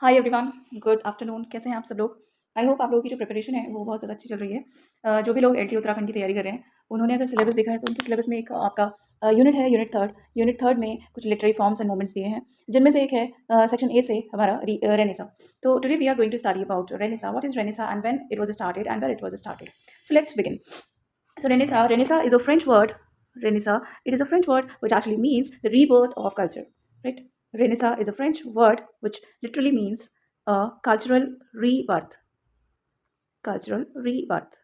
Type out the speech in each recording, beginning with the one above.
Hi everyone, good afternoon. कैसे हैं आप सब लोग? आई होप आप लोगों की जो प्रिपरेशन है वो बहुत ज़्यादा अच्छी चल रही है। जो भी लोग एलटी उत्तराखंड की तैयारी कर रहे हैं उन्होंने अगर सिलेबस देखा है तो उनके सिलेबस में एक आपका यूनिट है, यूनिट थर्ड में कुछ लिटरेरी फॉर्म्स एंड मूवमेंट्स दिए हैं, जिनमें से एक है सेक्शन ए से हमारा रेनेसा। तो today we are going to study about Renaissance, what is Renaissance and when it was started and where it was started. So let's begin. So Renaissance is a French word. Renaissance, it is a French word which actually means the rebirth of culture, right? Renaissance is a French word which literally means a cultural rebirth. Cultural rebirth.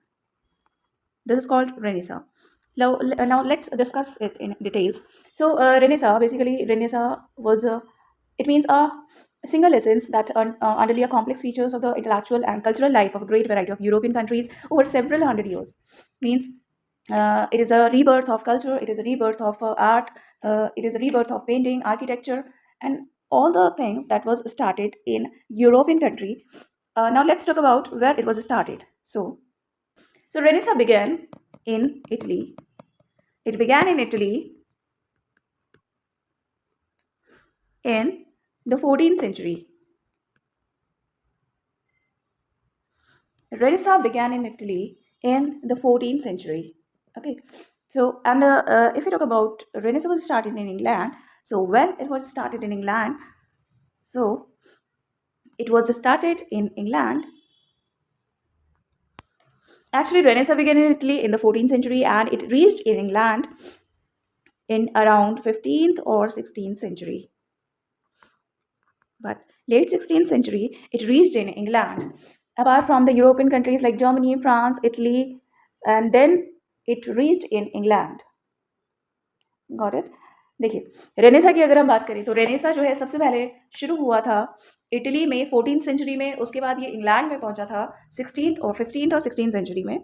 This is called Renaissance. Now let's discuss it in details. So Renaissance, basically Renaissance was it means a single essence that underlay complex features of the intellectual and cultural life of a great variety of European countries over several hundred years. Means it is a rebirth of culture, it is a rebirth of art, it is a rebirth of painting, architecture, and all the things that was started in European country. Now let's talk about where it was started. So Renaissance began in Italy. It began in Italy in the 14th century. Renaissance began in Italy in the 14th century. Okay, so and if we talk about Renaissance was started in England. So when it was started in England, so it was started in England. Actually, Renaissance began in Italy in the 14th century and it reached in England in around 15th or 16th century. But late 16th century, it reached in England. Apart from the European countries like Germany, France, Italy, and then it reached in England. Got it? देखिए Renaissance की अगर हम बात करें तो Renaissance जो है सबसे पहले शुरू हुआ था इटली में 14th सेंचुरी में, उसके बाद ये इंग्लैंड में पहुंचा था 16th सेंचुरी में।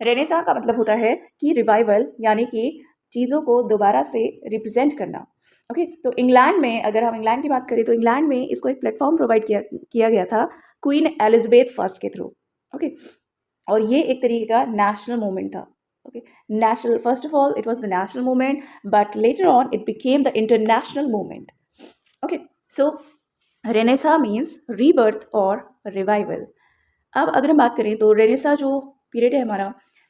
रेनेसा का मतलब होता है कि रिवाइवल, यानी कि चीज़ों को दोबारा से रिप्रेजेंट करना। ओके, तो इंग्लैंड में अगर हम इंग्लैंड की बात करें तो इंग्लैंड में इसको एक प्लेटफॉर्म प्रोवाइड किया गया था क्वीन एलिजाबेथ फर्स्ट के थ्रू। ओके, और ये एक तरीके का नेशनल मूवमेंट था। Okay, national, first of all it was the national movement, but later on it became the international movement. Okay, so Renaissance means rebirth और revival. अब अगर हम बात करें तो रेनेसा जो पीरियड है हमारा,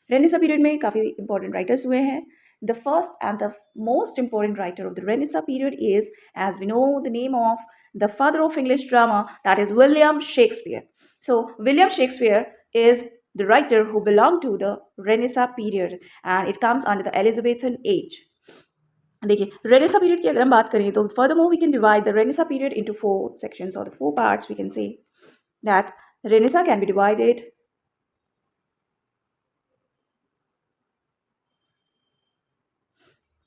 रेनेसा पीरियड में काफ़ी इंपॉर्टेंट राइटर्स हुए हैं। The first and the most important writer of the Renaissance period is, as we know the name of the father of English drama, that is William Shakespeare. So William Shakespeare is the writer who belonged to the Renaissance period and it comes under the Elizabethan age. देखिए Renaissance period की अगर हम बात करें तो furthermore we can divide the Renaissance period into 4 sections or the 4 parts. We can say that Renaissance can be divided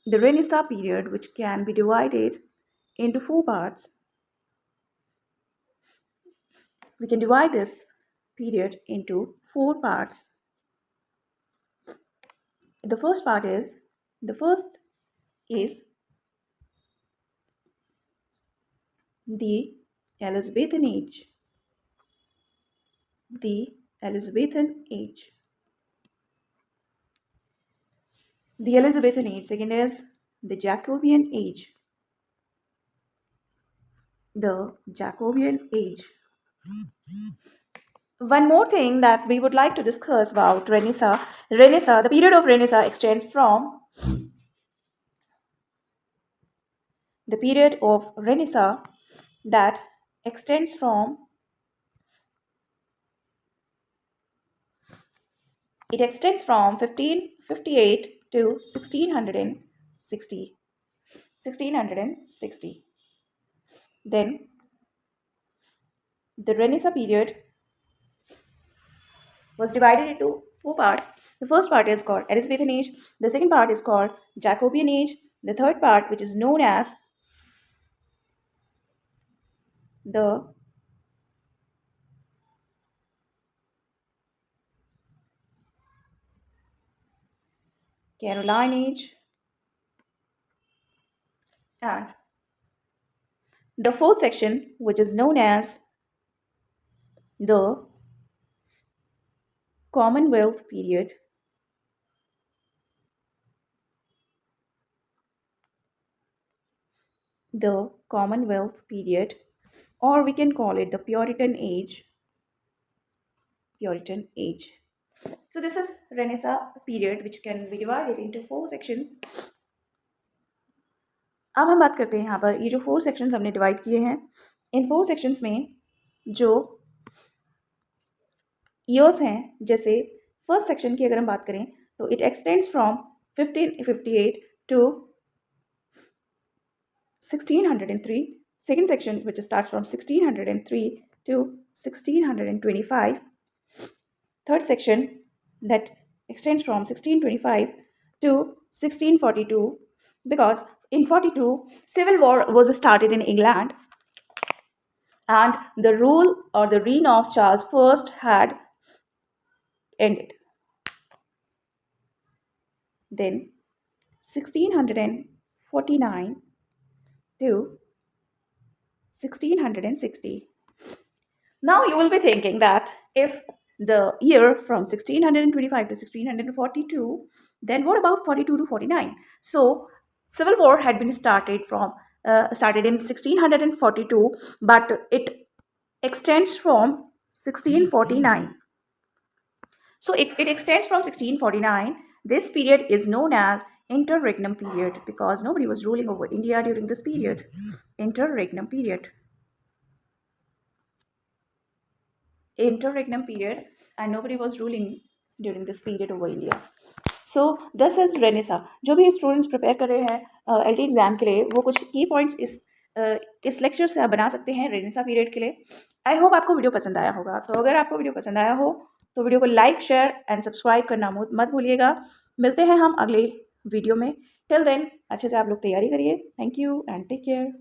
the Renaissance period, which can be divided into 4 parts. We can divide this period into 4 parts. The first is the Elizabethan age. The Elizabethan age. The Elizabethan age. Second is the Jacobean age. The Jacobean age. One more thing that we would like to discuss about Renaissance. The period of Renaissance extends from the period of Renaissance that extends from it extends from 1558 to 1660. 1660. Then the Renaissance period was divided into 4 parts. The first part is called Elizabethan age. The second part is called Jacobean age. The third part, which is known as the Caroline age. And the fourth section, which is known as the Commonwealth period. The Commonwealth period, or we can call it the Puritan age. Puritan age. So this is Renaissance period, which can be divided into 4 sections. अब हम बात करते हैं यहाँ पर ये जो 4 sections हमने डिवाइड किए हैं, इन 4 सेक्शंस में जो ईयर्स हैं, जैसे फर्स्ट सेक्शन की अगर हम बात करें तो it extends from 1558 to 1603. Second section, which starts from 1603 to 1625. Third section, that extends from 1625 to 1642, because in 42 civil war was started in England and the rule or the reign of Charles I had ended. Then 1649 to 1660. Now you will be thinking that if the year from 1625 to 1642, then what about 42 to 49? So civil war had been started in 1642, but it extends from 1649. So it extends from 1649. This period is known as interregnum period because nobody was ruling over India during this period. Interregnum period. Interregnum period, and nobody was ruling during this period over India. So this is Renaissance. जो भी students prepare कर रहे हैं LT exam के लिए, वो कुछ की पॉइंट्स इस लेक्चर से आप बना सकते हैं रेनेसा पीरियड के लिए. आई होप आपको वीडियो पसंद आया होगा. तो अगर आपको वीडियो पसंद आया हो तो वीडियो को लाइक, शेयर एंड सब्सक्राइब करना मत भूलिएगा. मिलते हैं हम अगले वीडियो में. टिल देन अच्छे से आप लोग तैयारी करिए. Thank you and take care.